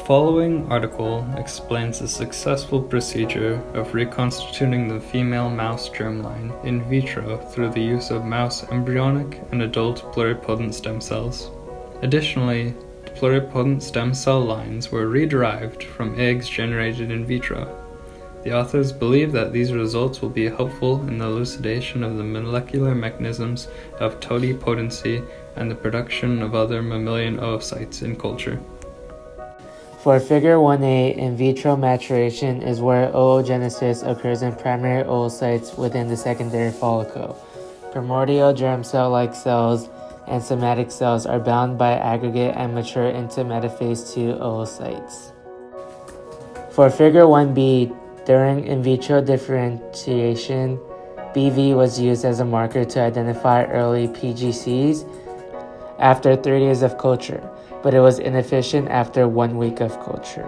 following article explains the successful procedure of reconstituting the female mouse germline in vitro through the use of mouse embryonic and adult pluripotent stem cells. Additionally, the pluripotent stem cell lines were re-derived from eggs generated in vitro. The authors believe that these results will be helpful in the elucidation of the molecular mechanisms of totipotency and the production of other mammalian oocytes in culture. For Figure 1a, in vitro maturation is where oogenesis occurs in primary oocytes within the secondary follicle. Primordial germ cell-like cells and somatic cells are bound by aggregate and mature into metaphase 2 oocytes. For Figure 1b, during in vitro differentiation, BV was used as a marker to identify early PGCs after 3 days of culture, but it was inefficient after 1 week of culture.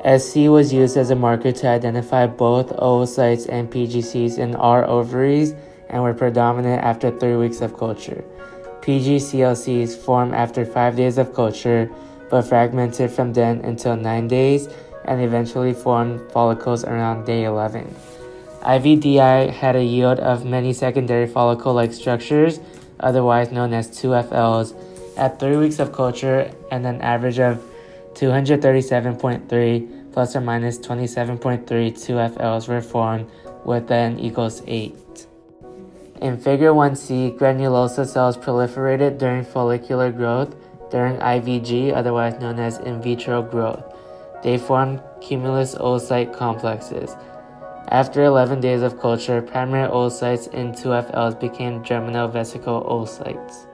SC was used as a marker to identify both oocytes and PGCs in R ovaries and were predominant after 3 weeks of culture. PGCLCs form after 5 days of culture, but fragmented from then until 9 days, and eventually formed follicles around day 11. IVDI had a yield of many secondary follicle-like structures, otherwise known as 2FLs, at 3 weeks of culture, and an average of 237.3 plus or minus 27.3 2FLs were formed with n equals 8. In Figure 1c, granulosa cells proliferated during follicular growth during IVG, otherwise known as in vitro growth. They formed cumulus oocyte complexes. After 11 days of culture, primary oocytes in 2FLs became germinovesical oocytes.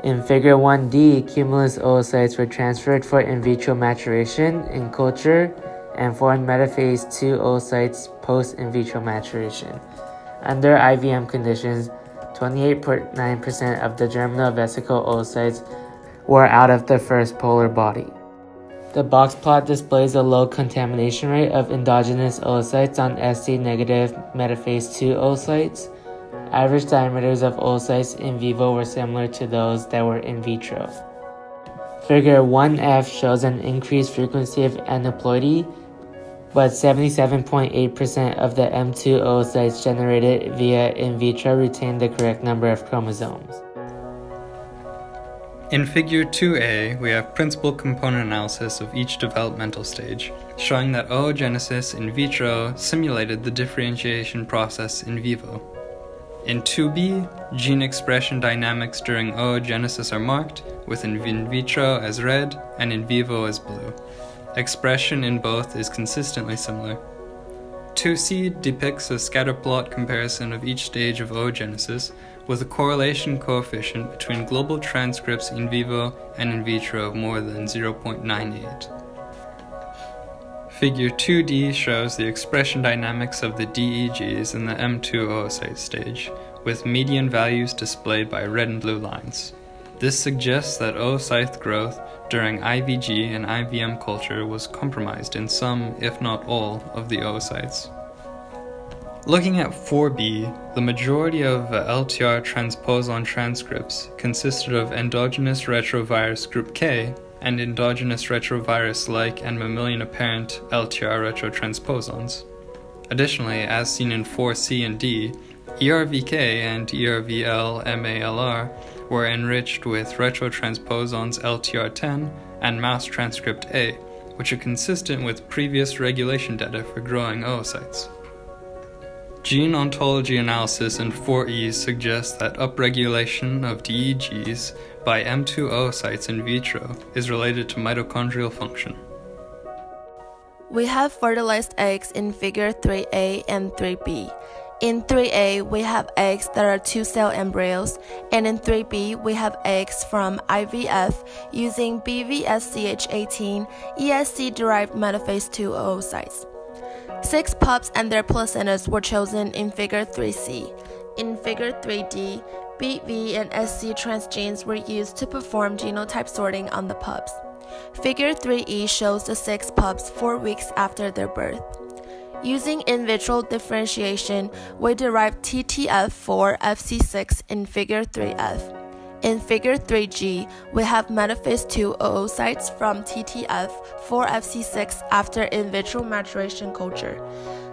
In Figure 1d, cumulus oocytes were transferred for in vitro maturation in culture and formed metaphase 2 oocytes post-in vitro maturation. Under IVM conditions, 28.9% of the germinovesical oocytes were out of the first polar body. The box plot displays a low contamination rate of endogenous oocytes on SC-negative metaphase 2 oocytes. Average diameters of oocytes in vivo were similar to those that were in vitro. Figure 1F shows an increased frequency of aneuploidy, but 77.8% of the M2 oocytes generated via in vitro retained the correct number of chromosomes. In Figure 2a, we have principal component analysis of each developmental stage, showing that oogenesis in vitro simulated the differentiation process in vivo. In 2b, gene expression dynamics during oogenesis are marked, with in vitro as red and in vivo as blue. Expression in both is consistently similar. 2c depicts a scatterplot comparison of each stage of oogenesis, with a correlation coefficient between global transcripts in vivo and in vitro of more than 0.98. Figure 2d shows the expression dynamics of the DEGs in the M2 oocyte stage, with median values displayed by red and blue lines. This suggests that oocyte growth during IVG and IVM culture was compromised in some, if not all, of the oocytes. Looking at 4b, the majority of LTR transposon transcripts consisted of endogenous retrovirus group K and endogenous retrovirus-like and mammalian apparent LTR retrotransposons. Additionally, as seen in 4c and d, ERVK and ERVL-MALR were enriched with retrotransposons LTR10 and mouse transcript A, which are consistent with previous regulation data for growing oocytes. Gene ontology analysis in 4e suggests that upregulation of DEGs by M2 oocytes in vitro is related to mitochondrial function. We have fertilized eggs in Figure 3a and 3b. In 3a, we have eggs that are 2-cell embryos, and in 3b, we have eggs from IVF using BVSCH18 ESC-derived metaphase 2 oocytes. 6 pups and their placentas were chosen in Figure 3c. In Figure 3d, BV and SC transgenes were used to perform genotype sorting on the pups. Figure 3e shows the 6 pups 4 weeks after their birth. Using in vitro differentiation, we derived TTF4 FC6 in Figure 3f. In Figure 3G, we have metaphase 2 oocytes from TTF4FC6 after in vitro maturation culture.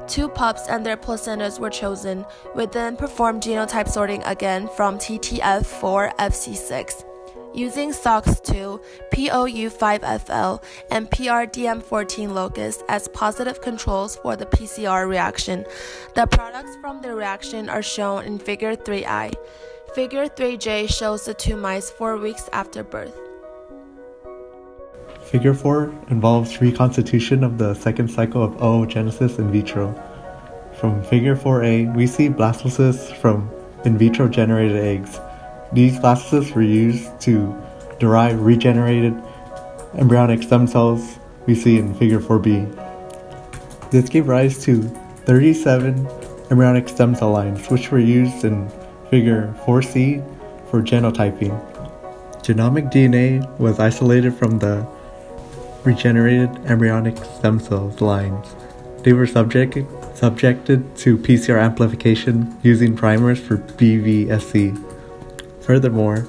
2 pups and their placentas were chosen. We then performed genotype sorting again from TTF4FC6. Using SOX2, POU5FL, and PRDM14 locus as positive controls for the PCR reaction. The products from the reaction are shown in Figure 3I. Figure 3J shows the 2 mice 4 weeks after birth. Figure 4 involves reconstitution of the second cycle of oogenesis in vitro. From Figure 4A, we see blastocysts from in vitro generated eggs. These blastocysts were used to derive regenerated embryonic stem cells we see in Figure 4B. This gave rise to 37 embryonic stem cell lines, which were used in Figure 4C for genotyping. Genomic DNA was isolated from the regenerated embryonic stem cells lines. They were subjected to PCR amplification using primers for BVSC. Furthermore,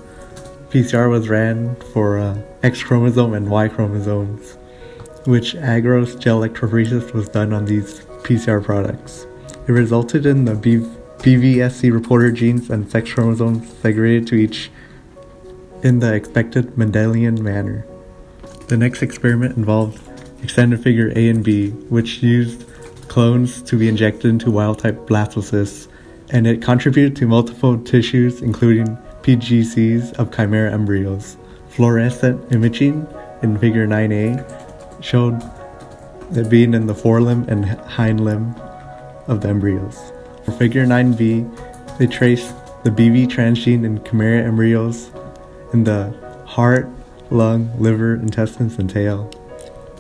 PCR was ran for X chromosome and Y chromosomes, which agarose gel electrophoresis was done on these PCR products. It resulted in the BVSC reporter genes and sex chromosomes segregated to each in the expected Mendelian manner. The next experiment involved extended figure A and B, which used clones to be injected into wild-type blastocysts, and it contributed to multiple tissues, including PGCs of chimera embryos. Fluorescent imaging in figure 9A showed it being in the forelimb and hind limb of the embryos. For figure 9B, they traced the BV transgene in chimera embryos in the heart, lung, liver, intestines, and tail.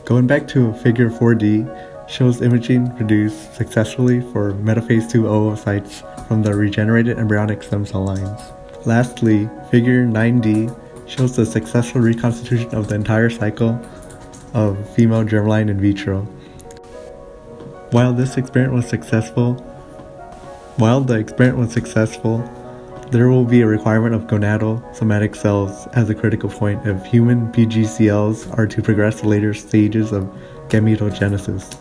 Going back to figure 4D, shows imaging produced successfully for metaphase 2 oocytes from the regenerated embryonic stem cell lines. Lastly, figure 9D shows the successful reconstitution of the entire cycle of female germline in vitro. While the experiment was successful, there will be a requirement of gonadal somatic cells as a critical point if human PGCLs are to progress to later stages of gametogenesis.